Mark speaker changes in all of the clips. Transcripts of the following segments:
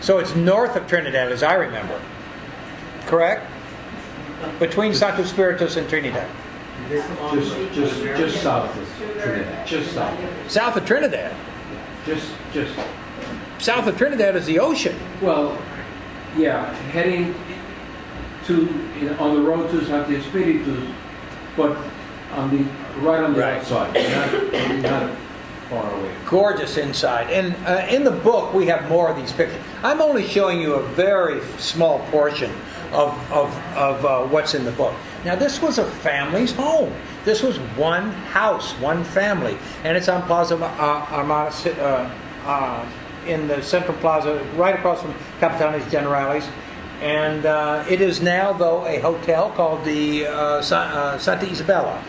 Speaker 1: So it's north of Trinidad, as I remember. Correct? Between Santo Spiritus and Trinidad.
Speaker 2: Just south of Trinidad. Just south.
Speaker 1: South of Trinidad.
Speaker 2: Just.
Speaker 1: South of Trinidad is the ocean.
Speaker 2: Well, yeah, heading on the road to Santo Spiritus, but right on the outside, not far away.
Speaker 1: Gorgeous inside. And in the book, we have more of these pictures. I'm only showing you a very small portion of what's in the book. Now, this was a family's home. This was one house, one family. And it's on Plaza Armada, in the Central Plaza, right across from Capitanes Generales. And it is now, though, a hotel called the Santa Isabella.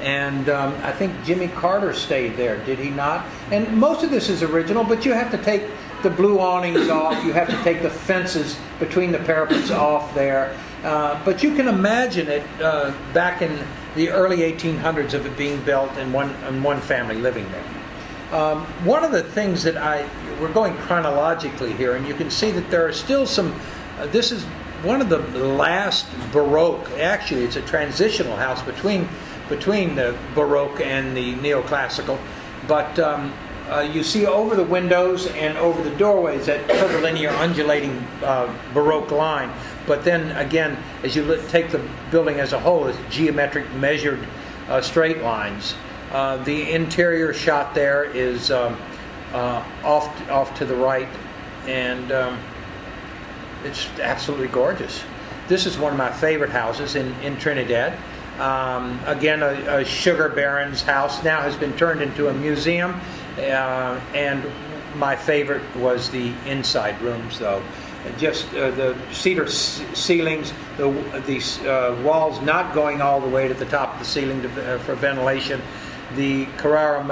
Speaker 1: And I think Jimmy Carter stayed there, did he not? And most of this is original, but you have to take the blue awnings off. You have to take the fences between the parapets off there. But you can imagine it back in the early 1800s of it being built and one family living there. One of the things that we're going chronologically here, and you can see that there are still some. This is one of the last Baroque. Actually, it's a transitional house between the Baroque and the Neoclassical. But you see over the windows and over the doorways that curvilinear, undulating Baroque line. But then again, as you take the building as a whole, it's geometric, measured straight lines. The interior shot there is off to the right, and it's absolutely gorgeous. This is one of my favorite houses in Trinidad. Again, a sugar baron's house now has been turned into a museum, and my favorite was the inside rooms, though. Just the cedar ceilings, the walls not going all the way to the top of the ceiling for ventilation, the Carrara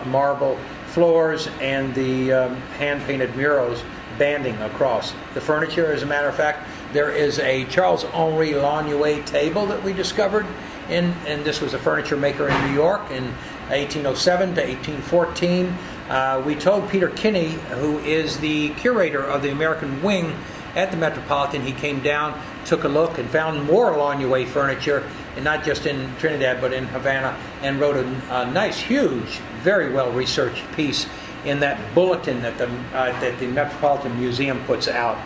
Speaker 1: marble floors, and the hand-painted murals banding across. The furniture, as a matter of fact, there is a Charles-Henri Launouet table that we discovered, and this was a furniture maker in New York in 1807 to 1814. We told Peter Kinney, who is the curator of the American wing at the Metropolitan, he came down, took a look, and found more Launouet furniture, and not just in Trinidad but in Havana, and wrote a nice, huge, very well-researched piece in that bulletin that the Metropolitan Museum puts out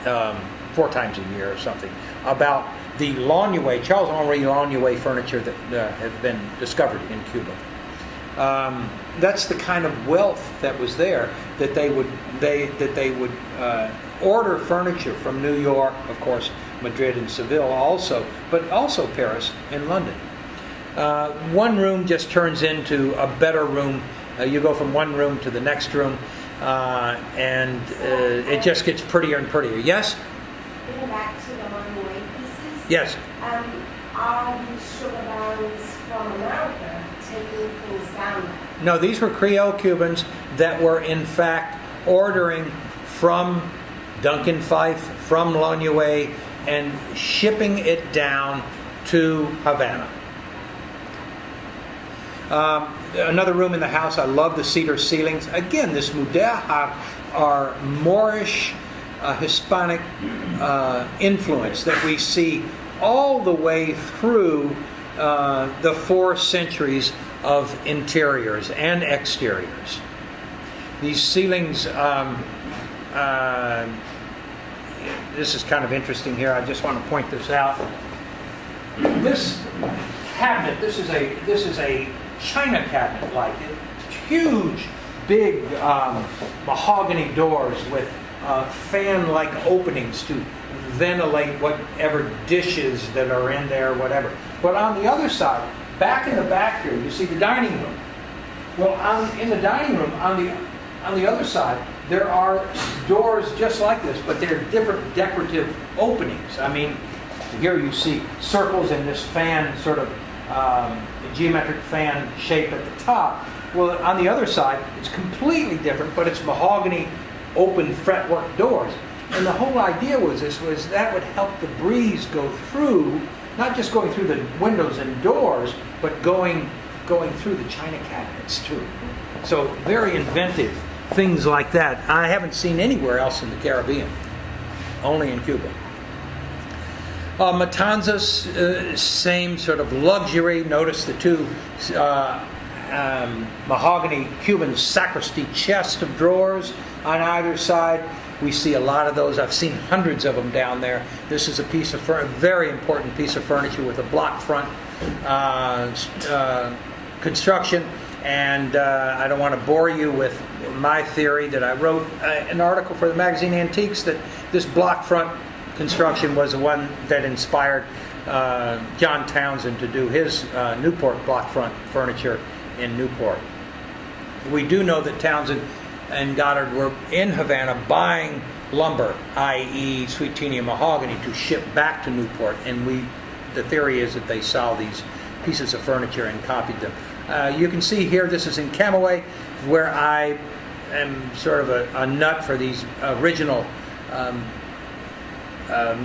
Speaker 1: 4 times a year or something, about the Launouet, Charles-Henri Launouet furniture that have been discovered in Cuba. That's the kind of wealth that was there, that they would order furniture from New York, of course, Madrid and Seville also, but also Paris and London. One room just turns into a better room. You go from one room to the next room, and it just gets prettier and prettier. Yes?
Speaker 3: Going back to the Launouet pieces.
Speaker 1: Yes.
Speaker 3: Are these sugar barons from America taking things down there?
Speaker 1: No, these were Creole Cubans that were in fact ordering from Duncan Fife, from Launouet, and shipping it down to Havana. Another room in the house, I love the cedar ceilings. Again, this mudéjar are Moorish, Hispanic influence that we see all the way through the 4 centuries of interiors and exteriors. These ceilings, this is kind of interesting here. I just want to point this out. This cabinet, this is a china cabinet, like it. Huge, big mahogany doors with fan-like openings to ventilate whatever dishes that are in there, whatever. But on the other side, back in the back here, you see the dining room. Well, in the dining room, on the other side, there are doors just like this, but they're different decorative openings. I mean, here you see circles in this fan, sort of geometric fan shape at the top. Well, on the other side, it's completely different, but it's mahogany, open fretwork doors. And the whole idea was that would help the breeze go through, not just going through the windows and doors, but going through the china cabinets too. So very inventive things like that. I haven't seen anywhere else in the Caribbean. only in Cuba. Matanzas, same sort of luxury. Notice the two mahogany Cuban sacristy chest of drawers on either side. We see a lot of those. I've seen hundreds of them down there. This is a very important piece of furniture with a block front construction. And I don't want to bore you with my theory that I wrote an article for the magazine Antiques that this block front construction was the one that inspired John Townsend to do his Newport block front furniture in Newport. We do know that Townsend and Goddard were in Havana buying lumber, i.e. sweet Sweetenia mahogany, to ship back to Newport, and the theory is that they saw these pieces of furniture and copied them. You can see here, this is in Camagüey, where I am sort of a nut for these original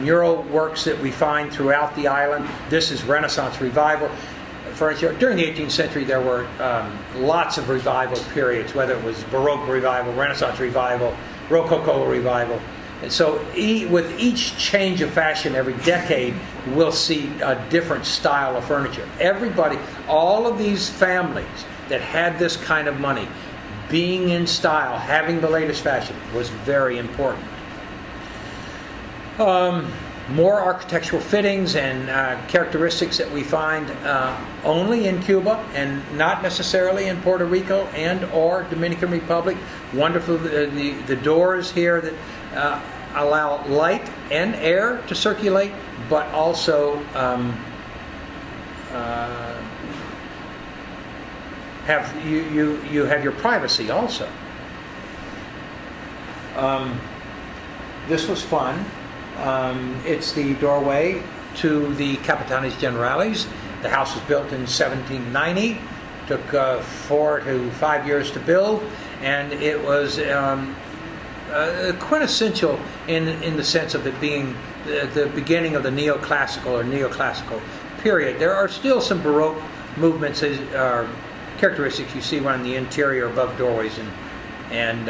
Speaker 1: mural works that we find throughout the island. This is Renaissance Revival furniture. During the 18th century, there were lots of revival periods, whether it was Baroque Revival, Renaissance Revival, Rococo Revival. And so with each change of fashion every decade, we'll see a different style of furniture. All of these families that had this kind of money, being in style, having the latest fashion, was very important. More architectural fittings and characteristics that we find only in Cuba and not necessarily in Puerto Rico and or Dominican Republic. Wonderful, the doors here that allow light and air to circulate, but also you have your privacy also. This was fun. It's the doorway to the Capitanes Generales. The house was built in 1790. Took 4 to 5 years to build, and it was quintessential in the sense of it being the beginning of the neoclassical period. There are still some Baroque movements or characteristics you see around the interior above doorways and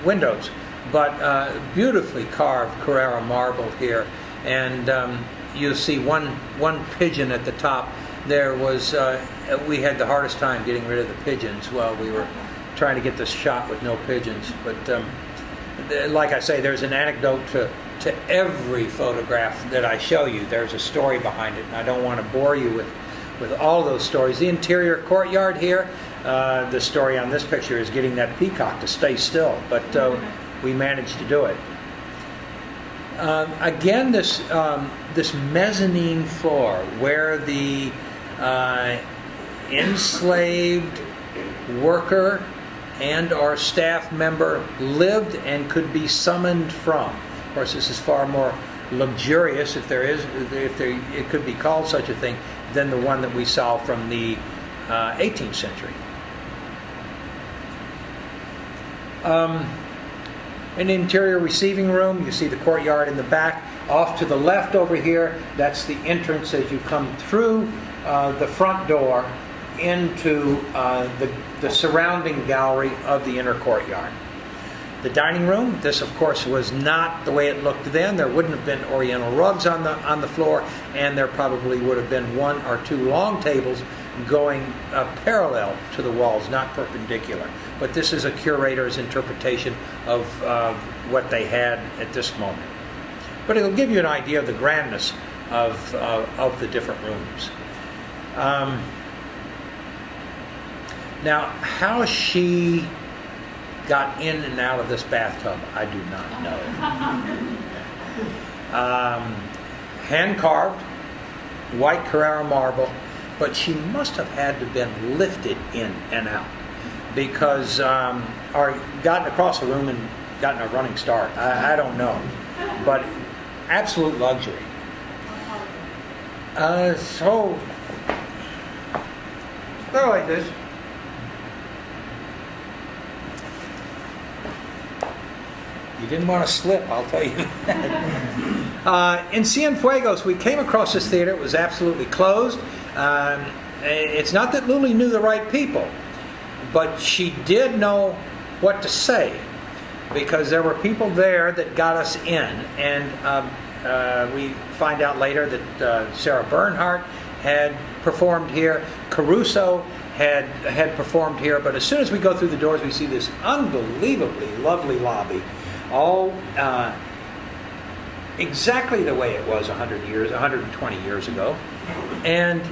Speaker 1: windows. But beautifully carved Carrara marble here, and you'll see one pigeon at the top. There was we had the hardest time getting rid of the pigeons while we were trying to get this shot with no pigeons. But like I say, there's an anecdote to every photograph that I show you. There's a story behind it, and I don't want to bore you with all those stories. The interior courtyard here, the story on this picture is getting that peacock to stay still, but we managed to do it. Again, this mezzanine floor where the enslaved worker and or staff member lived and could be summoned from. Of course, this is far more luxurious, if it could be called such a thing, than the one that we saw from the 18th century. An interior receiving room. You see the courtyard in the back. Off to the left over here, that's the entrance as you come through the front door into the surrounding gallery of the inner courtyard. The dining room, this of course was not the way it looked then. There wouldn't have been oriental rugs on the floor, and there probably would have been 1 or 2 long tables going parallel to the walls, not perpendicular. But this is a curator's interpretation of what they had at this moment. But it'll give you an idea of the grandness of the different rooms. Now, how she got in and out of this bathtub, I do not know. Hand-carved, white Carrara marble, but she must have had to have been lifted in and out, because or gotten across the room and gotten a running start. I don't know, but absolute luxury. So they're like this. You didn't want to slip, I'll tell you that. In Cienfuegos, we came across this theater. It was absolutely closed. It's not that Luli knew the right people, but she did know what to say. because there were people there that got us in. And we find out later that Sarah Bernhardt had performed here. Caruso had performed here. But as soon as we go through the doors, we see this unbelievably lovely lobby, all exactly the way it was 120 years ago. And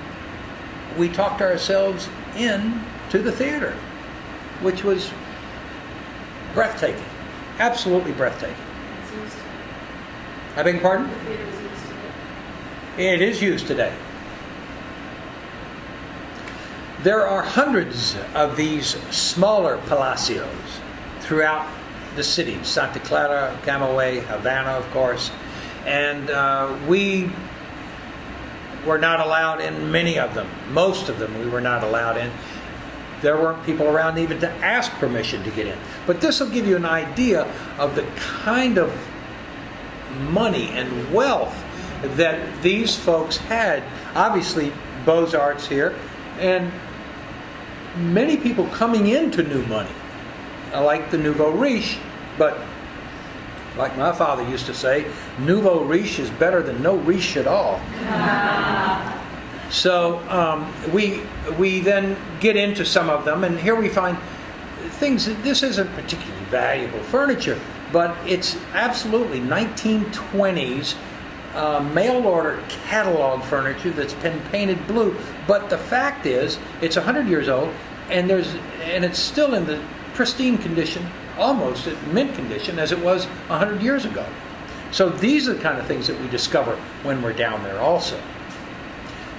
Speaker 1: we talked ourselves in to the theater, which was breathtaking. Absolutely breathtaking. I beg your pardon? It is used today. There are hundreds of these smaller palacios throughout the city. Santa Clara, Camagüey, Havana, of course. And we were not allowed in many of them. Most of them we were not allowed in. There weren't people around even to ask permission to get in. But this will give you an idea of the kind of money and wealth that these folks had. Obviously, Beaux-Arts here, and many people coming into new money, like the nouveau riche, but like my father used to say, nouveau riche is better than no riche at all. So we then get into some of them, and here we find things. This isn't particularly valuable furniture, but it's absolutely 1920s mail order catalog furniture that's been painted blue. But the fact is, it's 100 years old, and it's still in the pristine condition, almost at mint condition, as it was 100 years ago. So these are the kind of things that we discover when we're down there also.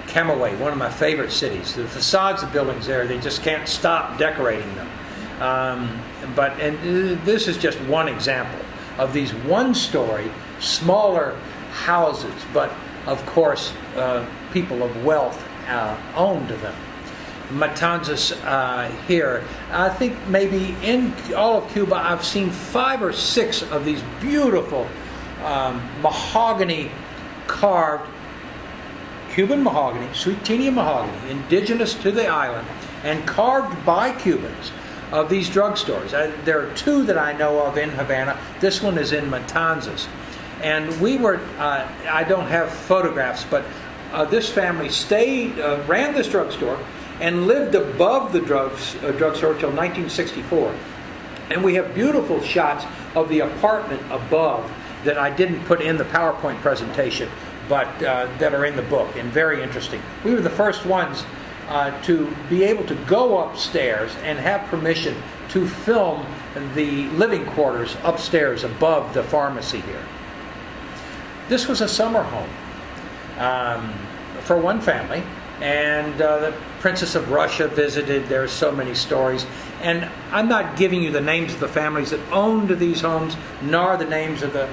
Speaker 1: Camagüey, one of my favorite cities. The facades of buildings there, they just can't stop decorating them. This is just one example of these one-story, smaller houses, but of course, people of wealth owned them. Matanzas here. I think maybe in all of Cuba, I've seen 5 or 6 of these beautiful mahogany carved, Cuban mahogany, Sweetenia mahogany, indigenous to the island, and carved by Cubans of these drugstores. There are 2 that I know of in Havana. This one is in Matanzas. And we were, I don't have photographs, but this family ran this drugstore and lived above the drugstore till 1964. And we have beautiful shots of the apartment above that I didn't put in the PowerPoint presentation, but that are in the book, and very interesting. We were the first ones to be able to go upstairs and have permission to film the living quarters upstairs above the pharmacy here. This was a summer home for one family, and the Princess of Russia visited. There are so many stories, and I'm not giving you the names of the families that owned these homes, nor the names of the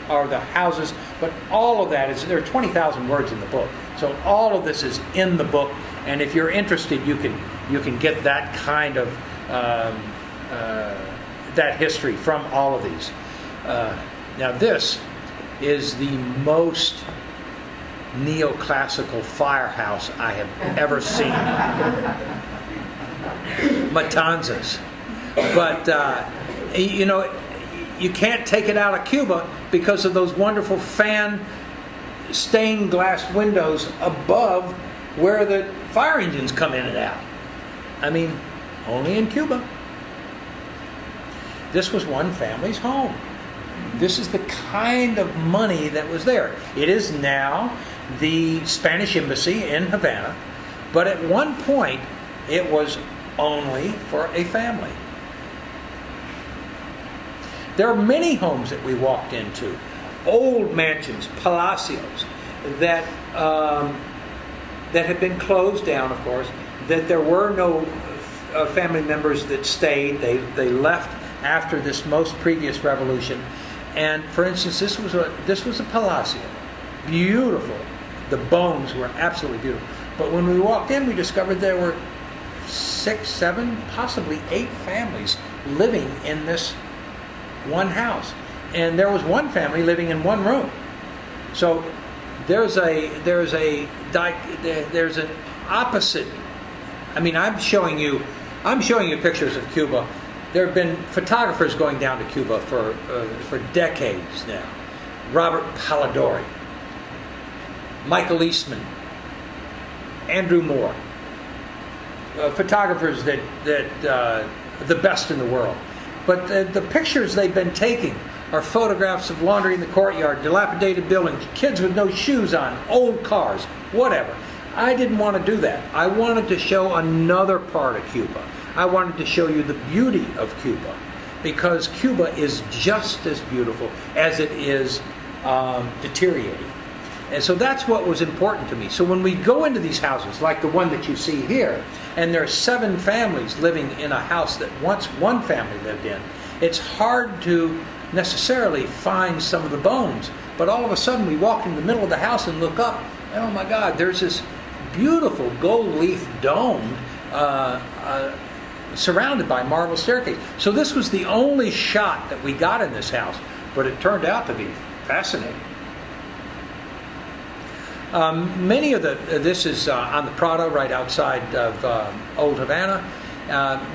Speaker 1: houses, but all of that is, there are 20,000 words in the book, so all of this is in the book. And if you're interested, you can get that kind of that history from all of these. Now this is the most neoclassical firehouse I have ever seen. Matanzas. But you can't take it out of Cuba because of those wonderful fan stained glass windows above where the fire engines come in and out. I mean, only in Cuba. This was one family's home. This is the kind of money that was there. It is now the Spanish embassy in Havana, but at one point it was only for a family. There are many homes that we walked into, old mansions, palacios, that had been closed down, of course, that there were no family members that stayed. They left after this most previous revolution. And for instance, this was a palacio, beautiful. The bones were absolutely beautiful. But when we walked in, we discovered there were 6, 7, possibly 8 families living in this one house, and there was one family living in one room. So there's an opposite. I mean, I'm showing you pictures of Cuba There have been photographers going down to Cuba for decades now. Robert Palladori, Michael Eastman, Andrew Moore, photographers that the best in the world. But the pictures they've been taking are photographs of laundry in the courtyard, dilapidated buildings, kids with no shoes on, old cars, whatever. I didn't want to do that. I wanted to show another part of Cuba. I wanted to show you the beauty of Cuba, because Cuba is just as beautiful as it is deteriorating. And so that's what was important to me. So when we go into these houses, like the one that you see here, and there are 7 families living in a house that once one family lived in, it's hard to necessarily find some of the bones. But all of a sudden we walk in the middle of the house and look up, and oh my God, there's this beautiful gold leaf dome surrounded by marble staircase. So this was the only shot that we got in this house, but it turned out to be fascinating. Many of this is on the Prado right outside of Old Havana.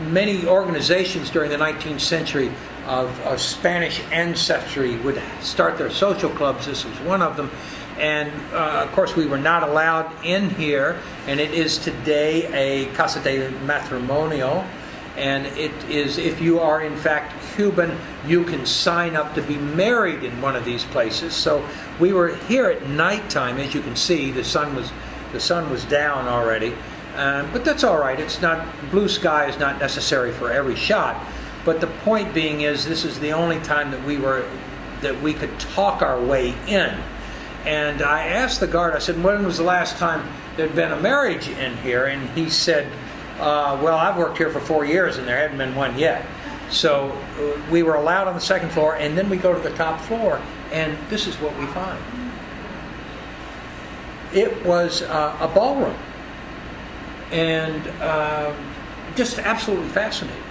Speaker 1: Many organizations during the 19th century of Spanish ancestry would start their social clubs. This was one of them. And of course we were not allowed in here, and it is today a Casa de Matrimonio. And it is, if you are in fact Cuban, you can sign up to be married in one of these places. So we were here at nighttime. As you can see, the sun was down already, but that's all right. It's not, blue sky is not necessary for every shot. But the point being is, this is the only time that we could talk our way in. And I asked the guard, I said, when was the last time there'd been a marriage in here? And he said, well, I've worked here for 4 years and there hadn't been one yet. So we were allowed on the second floor, and then we go to the top floor, and this is what we find. It was a ballroom, and just absolutely fascinating.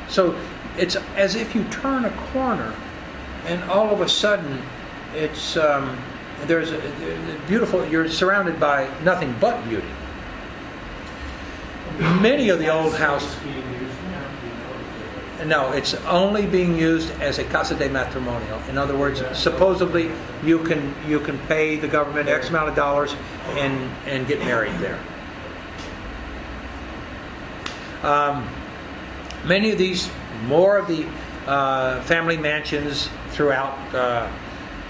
Speaker 1: So it's as if you turn a corner, and all of a sudden, it's there's a beautiful. You're surrounded by nothing but beauty. Many of the old houses. No, it's only being used as a casa de matrimonio. In other words, supposedly you can pay the government X amount of dollars and get married there. Many of these, more of the family mansions throughout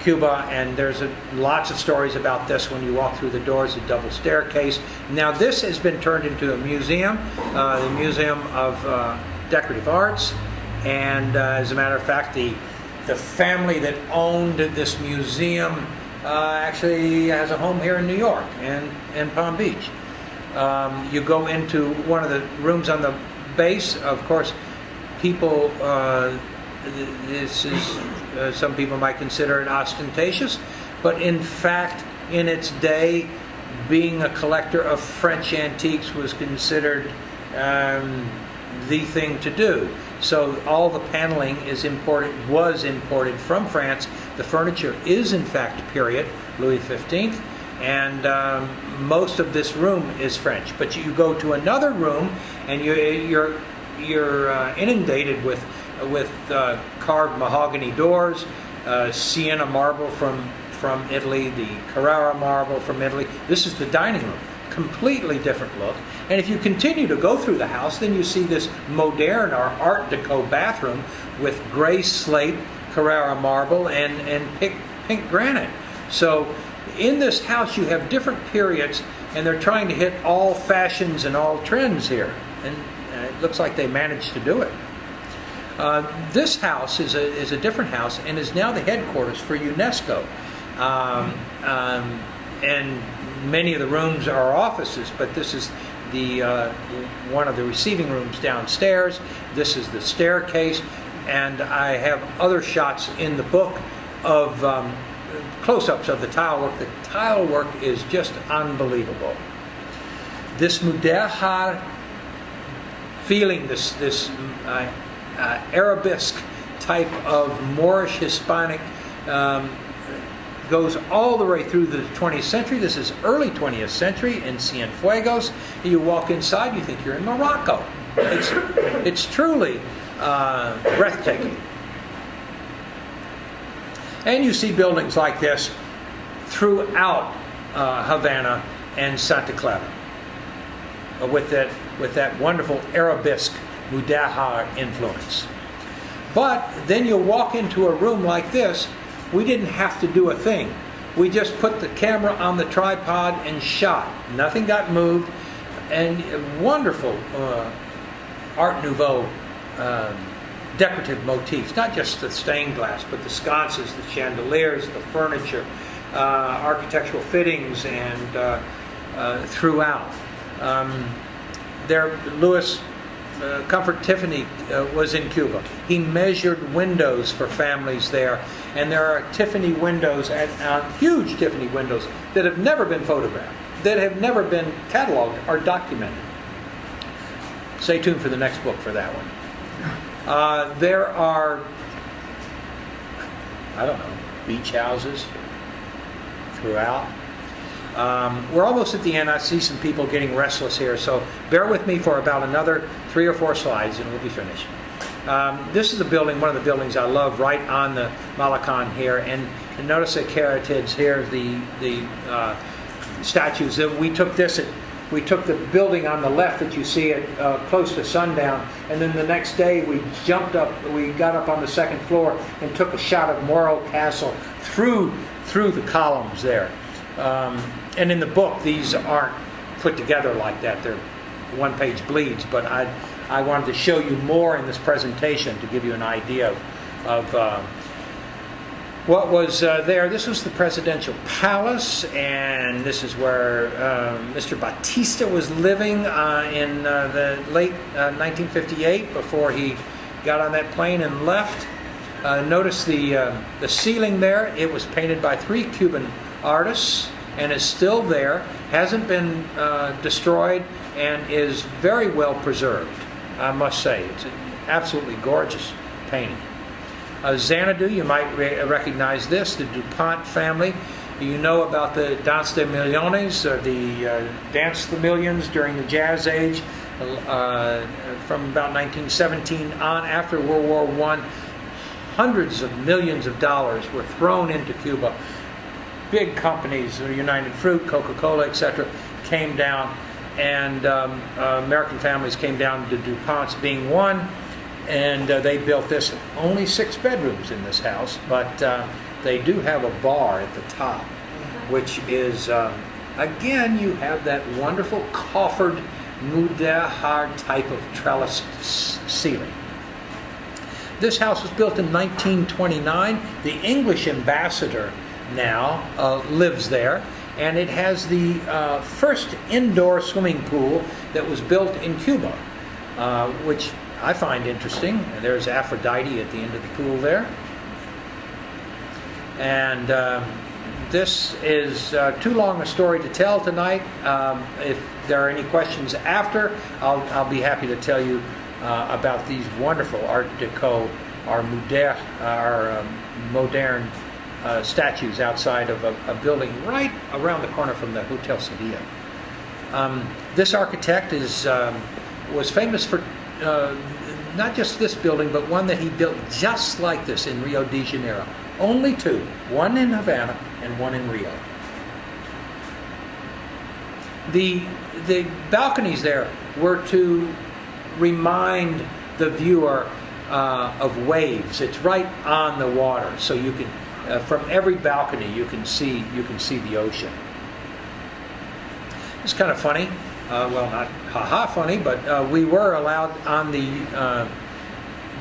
Speaker 1: Cuba, and there's lots of stories about this when you walk through the doors, a double staircase. Now this has been turned into a museum, the Museum of Decorative Arts, and as a matter of fact, the family that owned this museum actually has a home here in New York and Palm Beach. You go into one of the rooms on the base, of course, people, this is, some people might consider it ostentatious, but in fact, in its day, being a collector of French antiques was considered the thing to do. So all the paneling was imported from France. The furniture is in fact period, Louis XV, and most of this room is French. But you go to another room, and you're inundated with carved mahogany doors, Sienna marble from Italy, the Carrara marble from Italy. This is the dining room. Completely different look. And if you continue to go through the house, then you see this modern or Art Deco bathroom with gray slate, Carrara marble, and pink granite. So in this house you have different periods, and they're trying to hit all fashions and all trends here. And it looks like they managed to do it. This house is a different house and is now the headquarters for UNESCO. And many of the rooms are offices, but this is the one of the receiving rooms downstairs. This is the staircase, and I have other shots in the book of close-ups of the tile work. The tile work is just unbelievable. This mudéjar feeling, this Arabesque type of Moorish Hispanic goes all the way through the 20th century. This is early 20th century in Cienfuegos. You walk inside, you think you're in Morocco. It's truly breathtaking. And you see buildings like this throughout Havana and Santa Clara, with that wonderful Arabesque Mudéjar influence. But then you walk into a room like this. We didn't have to do a thing. We just put the camera on the tripod and shot. Nothing got moved. And wonderful Art Nouveau decorative motifs. Not just the stained glass, but the sconces, the chandeliers, the furniture, architectural fittings, and throughout. Louis Comfort Tiffany was in Cuba. He measured windows for families there, and there are Tiffany windows, huge Tiffany windows, that have never been photographed, that have never been cataloged or documented. Stay tuned for the next book for that one. There are, I don't know, beach houses throughout. We're almost at the end. I see some people getting restless here, so bear with me for about another 3 or 4 slides and we'll be finished. This is a building, one of the buildings I love, right on the Malecon here, and notice the caryatids here, the statues. We took the building on the left that you see at close to sundown, and then the next day we got up on the second floor and took a shot of Morro Castle through the columns there. And in the book, these aren't put together like that. They're one-page bleeds, but I wanted to show you more in this presentation to give you an idea of what was there. This was the presidential palace, and this is where Mr. Batista was living in the late 1958 before he got on that plane and left. Notice the ceiling there. It was painted by 3 Cuban artists and is still there, hasn't been destroyed, and is very well preserved, I must say. It's an absolutely gorgeous painting. Xanadu, you might recognize this, the DuPont family. You know about the Danse des Millions, the Dance of the Millions during the Jazz Age, from about 1917 on, after World War I. Hundreds of millions of dollars were thrown into Cuba. Big companies, United Fruit, Coca-Cola, etc., came down, and American families came down, to DuPont's being one, and they built this. Only 6 bedrooms in this house, but they do have a bar at the top, which is, again, you have that wonderful coffered Mudéjar type of trellis ceiling. This house was built in 1929. The English ambassador now lives there, and it has the first indoor swimming pool that was built in Cuba, which I find interesting. And there's Aphrodite at the end of the pool there. And this is too long a story to tell tonight. If there are any questions after, I'll be happy to tell you about these wonderful Art Deco, our modern statues outside of a building right around the corner from the Hotel Sevilla. This architect was famous for not just this building, but one that he built just like this in Rio de Janeiro. Only 2, one in Havana and one in Rio. The balconies there were to remind the viewer of waves. It's right on the water, so you can from every balcony you can see the ocean. It's kind of funny. Well, not ha-ha funny, but we were allowed on the.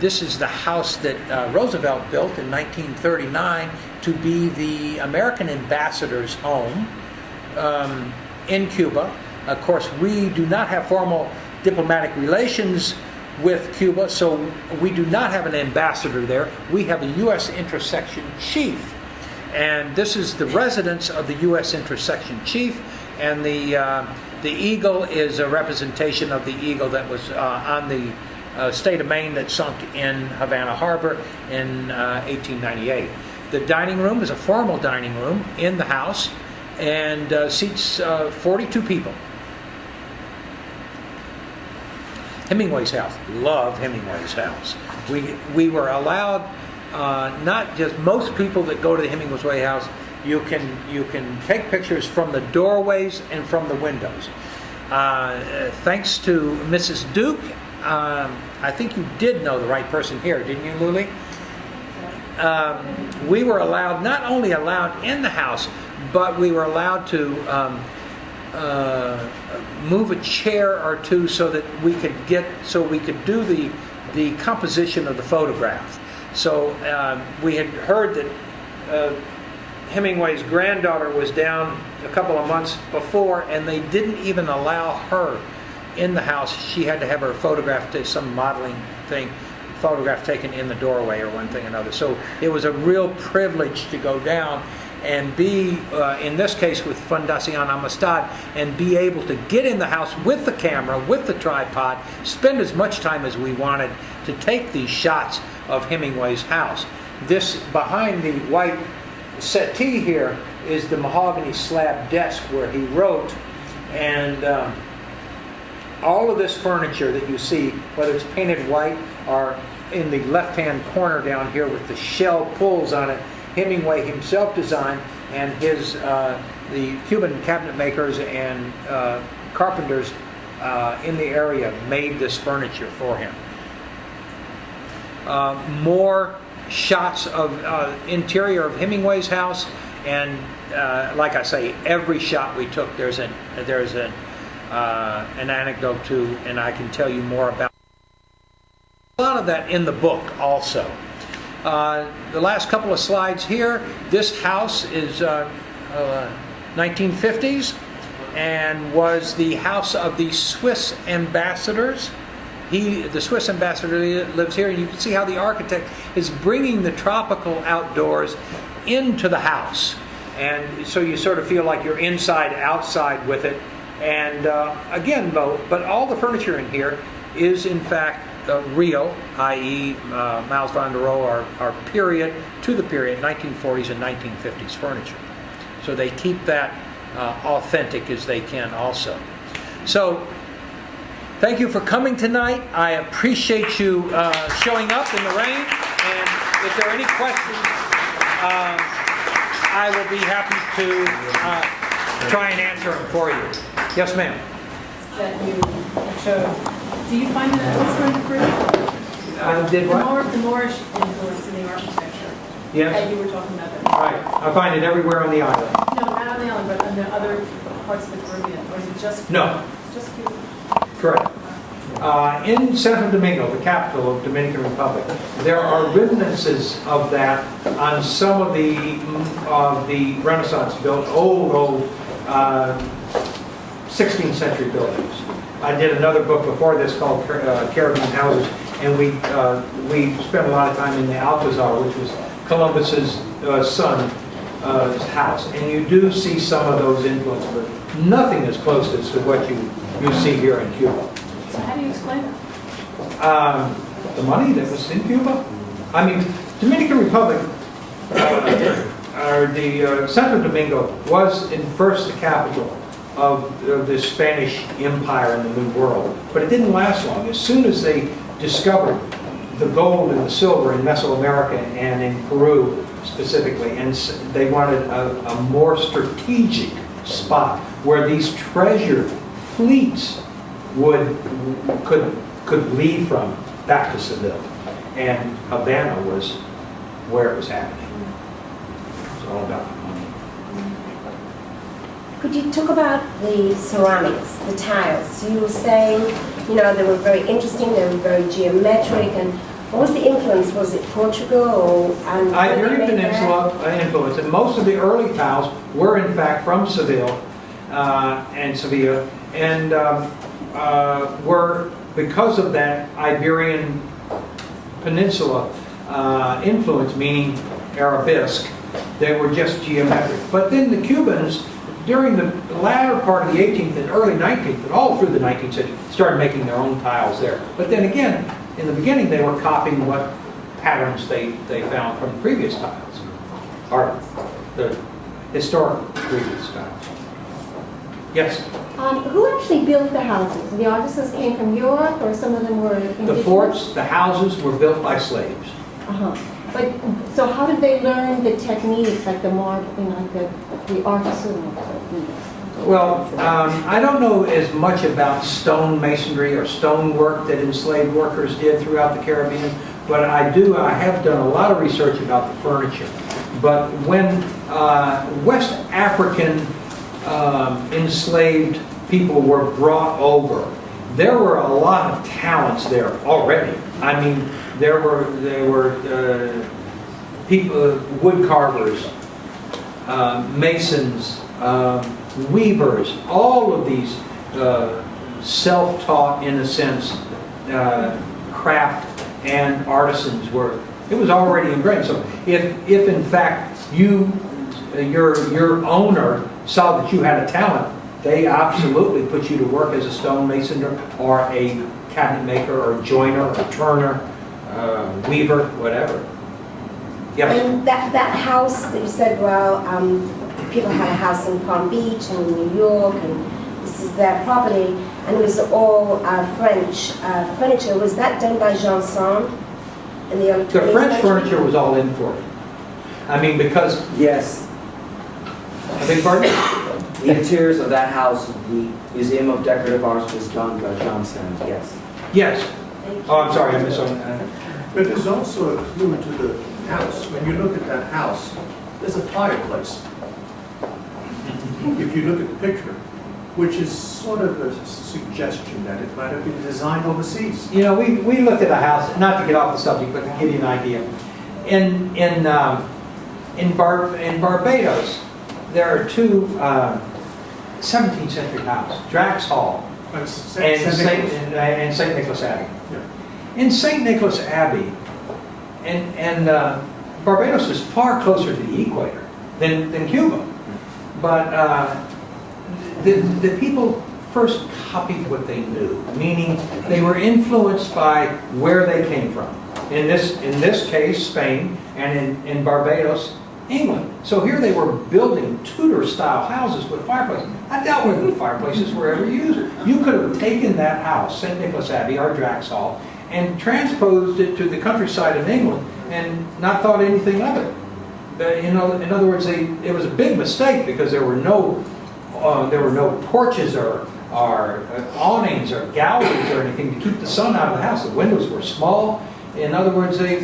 Speaker 1: This is the house that Roosevelt built in 1939 to be the American ambassador's home in Cuba. Of course, we do not have formal diplomatic relations with Cuba, so we do not have an ambassador there. We have a U.S. intersection chief, and this is the residence of the U.S. intersection chief, and the eagle is a representation of the eagle that was on the state of Maine that sunk in Havana Harbor in 1898. The dining room is a formal dining room in the house, and seats 42 people. Hemingway's house. Love Hemingway's house. We were allowed, not just most people that go to the Hemingway house, you can take pictures from the doorways and from the windows. Thanks to Mrs. Duke, I think you did know the right person here, didn't you, Luli? We were allowed, not only allowed in the house, but we were allowed to move a chair or two so that we could do the composition of the photograph. So we had heard that Hemingway's granddaughter was down a couple of months before, and they didn't even allow her in the house. She had to have her photograph, some modeling thing, photograph taken in the doorway or one thing or another. So it was a real privilege to go down and be, in this case with Fundación Amistad, and be able to get in the house with the camera, with the tripod, spend as much time as we wanted to take these shots of Hemingway's house. This, behind the white settee here, is the mahogany slab desk where he wrote, and all of this furniture that you see, whether it's painted white or in the left-hand corner down here with the shell pulls on it, Hemingway himself designed, and his the Cuban cabinet makers and carpenters in the area made this furniture for him. More shots of interior of Hemingway's house, and like I say, every shot we took, there's an anecdote to, and I can tell you more about a lot of that in the book also. The last couple of slides here, this house is 1950s and was the house of the Swiss ambassadors. The Swiss ambassador lives here, and you can see how the architect is bringing the tropical outdoors into the house. And so you sort of feel like you're inside, outside with it. And again, though, but all the furniture in here is in fact real, i.e. Miles van der Rohe are period, to the period, 1940s and 1950s furniture. So they keep that authentic as they can also. So thank you for coming tonight. I appreciate you showing up in the rain. And if there are any questions, I will be happy to try and answer them for you. Yes, ma'am.
Speaker 4: That you showed. Do you find that also in Peru?
Speaker 1: Did what?
Speaker 4: The Moorish influence in the architecture.
Speaker 1: Yes.
Speaker 4: That you were talking about.
Speaker 1: Right. I find it everywhere on the island.
Speaker 4: No, not on the island, but on the other parts of the Caribbean. Or is it just Cuba?
Speaker 1: No.
Speaker 4: Just Cuba.
Speaker 1: Correct. In Santo Domingo, the capital of Dominican Republic, there are remnants of that on some of the Renaissance built, old 16th century buildings. I did another book before this called Caribbean Houses, and we spent a lot of time in the Alcazar, which was Columbus's son's house. And you do see some of those influences, but nothing as close as to what you see here in Cuba.
Speaker 4: So how do you explain that?
Speaker 1: The money that was in Cuba? I mean, Dominican Republic, or the Santo Domingo was in first the capital of the Spanish Empire in the New World. But it didn't last long. As soon as they discovered the gold and the silver in Mesoamerica and in Peru specifically, and they wanted a more strategic spot where these treasure fleets could leave from back to Seville. And Havana was where it was happening. It's all about money.
Speaker 3: Could you talk about the ceramics, the tiles? You were saying, they were very interesting, they were very geometric, and what was the influence? Was it Portugal or
Speaker 1: Iberian Peninsula influence, and most of the early tiles were in fact from Seville and Sevilla, and were, because of that Iberian Peninsula influence, meaning Arabesque, they were just geometric. But then the Cubans, during the latter part of the 18th and early 19th, and all through the 19th century, started making their own tiles there. But then again, in the beginning, they were copying what patterns they found from the previous tiles, or the historic previous tiles. Yes.
Speaker 3: Who actually built the houses? The artisans came from Europe, or some of them were
Speaker 1: The
Speaker 3: indigenous?
Speaker 1: forts, the houses were built by slaves.
Speaker 3: Uh-huh. But, so how did they learn the techniques, like the marble, like the artisan?
Speaker 1: Well, I don't know as much about stone masonry or stone work that enslaved workers did throughout the Caribbean, but I have done a lot of research about the furniture. But when West African enslaved people were brought over, there were a lot of talents there already. I mean, there were people, wood carvers, masons, weavers, all of these self-taught, in a sense, craft and artisans it was already ingrained. So if in fact your owner saw that you had a talent, they absolutely put you to work as a stonemason or a cabinet maker or joiner or turner, weaver, whatever. Yes.
Speaker 3: And that house that you said, well, people had a house in Palm Beach and in New York, and this is their property, and it was all French furniture. Was that done by Jean Sand in the early 20th
Speaker 1: The French
Speaker 3: century?
Speaker 1: furniture was all imported. I mean, because...
Speaker 5: Yes.
Speaker 1: I beg pardon?
Speaker 5: The interiors of that house, the Museum of Decorative Arts, was done by John Sand, yes.
Speaker 1: Yes. Oh, I'm sorry, I misunderstood.
Speaker 6: But there's also a clue to the house. When you look at that house, there's a fireplace. If you look at the picture, which is sort of a suggestion that it might have been designed overseas.
Speaker 1: You know, we looked at a house, not to get off the subject, but to give you an idea. In Barbados, there are two 17th century houses, Drax Hall and St. Nicholas Abbey.
Speaker 6: Yeah.
Speaker 1: In St. Nicholas Abbey, and Barbados is far closer to the equator than Cuba. But the people first copied what they knew, meaning they were influenced by where they came from. In this case, Spain, and in Barbados, England. So here they were building Tudor-style houses with fireplaces. I doubt whether the fireplaces were ever used. You could have taken that house, St. Nicholas Abbey, or Drax Hall, and transposed it to the countryside of England and not thought anything of it. In other words, it was a big mistake because there were no porches or awnings or galleries or anything to keep the sun out of the house. The windows were small. In other words, they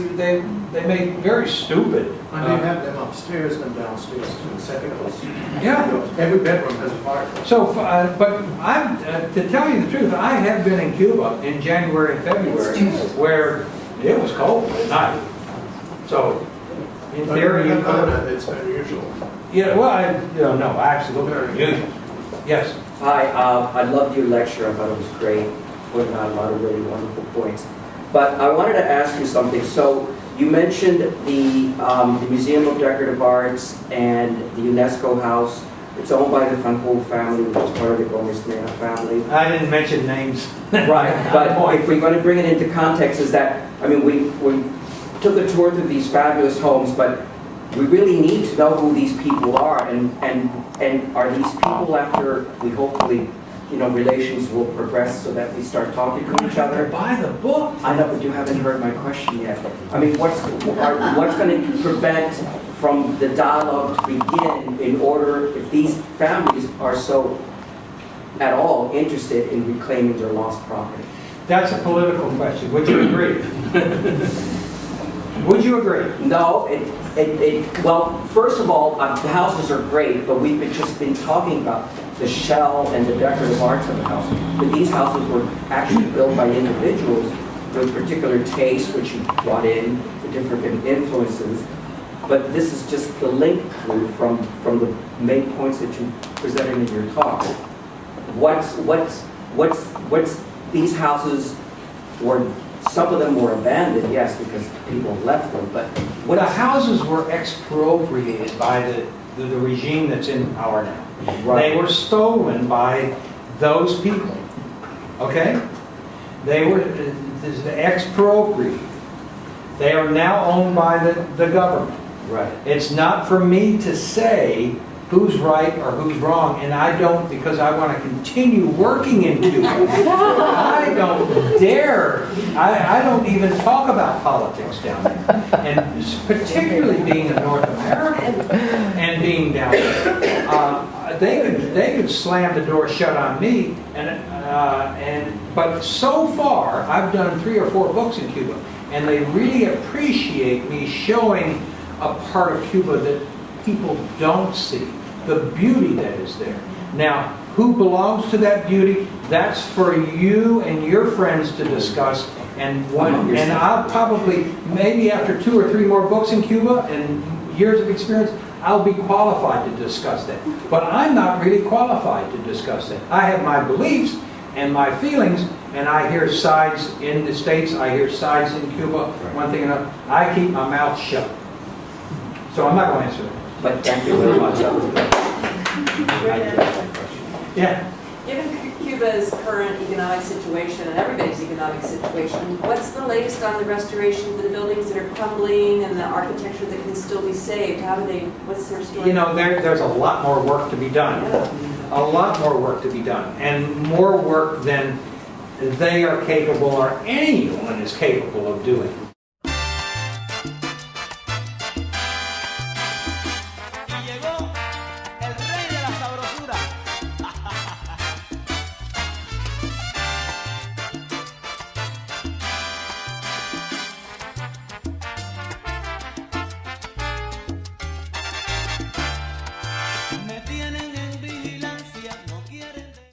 Speaker 1: made very stupid.
Speaker 6: And they have them upstairs and downstairs too, second floors.
Speaker 1: Yeah.
Speaker 6: Every bedroom has a fireplace.
Speaker 1: So, but I'm to tell you the truth, I have been in Cuba in January and February where it was cold at night. So, in theory, you could.
Speaker 6: It's unusual.
Speaker 1: Yeah. Well, no, absolutely unusual. Yes.
Speaker 5: Hi, I loved your lecture. I thought it was great, pointing out a lot of really wonderful points. But I wanted to ask you something. So you mentioned the Museum of Decorative Arts and the UNESCO house. It's owned by the Franco family, which is part of the Gomez-Mena family.
Speaker 1: I didn't mention names.
Speaker 5: Right, but if we're going to bring it into context, is that, I mean, we took a tour through these fabulous homes, but we really need to know who these people are, and are these people, after we hopefully, relations will progress so that we start talking to each other.
Speaker 1: Buy the book.
Speaker 5: I know, but you haven't heard my question yet. I mean, what's going to prevent from the dialogue to begin in order, if these families are so at all interested in reclaiming their lost property?
Speaker 1: That's a political question. Would you agree? Would you agree?
Speaker 5: No, well, first of all, the houses are great, but we've just been talking about the shell and the decorative arts of the house. But these houses were actually built by individuals with particular tastes, which you brought in, the different influences. But this is just the link through from the main points that you presented in your talk. What's these houses were, some of them were abandoned, yes, because people left them, but
Speaker 1: the houses were expropriated by the regime that's in power now. Right. They were stolen by those people. Okay? They were expropriated. They are now owned by the government.
Speaker 5: right.
Speaker 1: It's not for me to say who's right or who's wrong, and I don't, because I want to continue working in Cuba. I don't dare. I don't even talk about politics down there, and particularly being a North American and being down there, they could slam the door shut on me. But so far, I've done 3 or 4 books in Cuba, and they really appreciate me showing a part of Cuba that people don't see, the beauty that is there. Now, who belongs to that beauty? That's for you and your friends to discuss. And I'll probably, maybe after 2 or 3 more books in Cuba and years of experience, I'll be qualified to discuss that. But I'm not really qualified to discuss that. I have my beliefs and my feelings, and I hear sides in the States, I hear sides in Cuba, one thing or another. I keep my mouth shut. So I'm not going to answer that.
Speaker 5: But thank you very much. That was good.
Speaker 1: Yeah.
Speaker 7: Given Cuba's current economic situation and everybody's economic situation, what's the latest on the restoration of the buildings that are crumbling and the architecture that can still be saved? What's their story?
Speaker 1: You know, there's a lot more work to be done. A lot more work to be done. And more work than they are capable or anyone is capable of doing.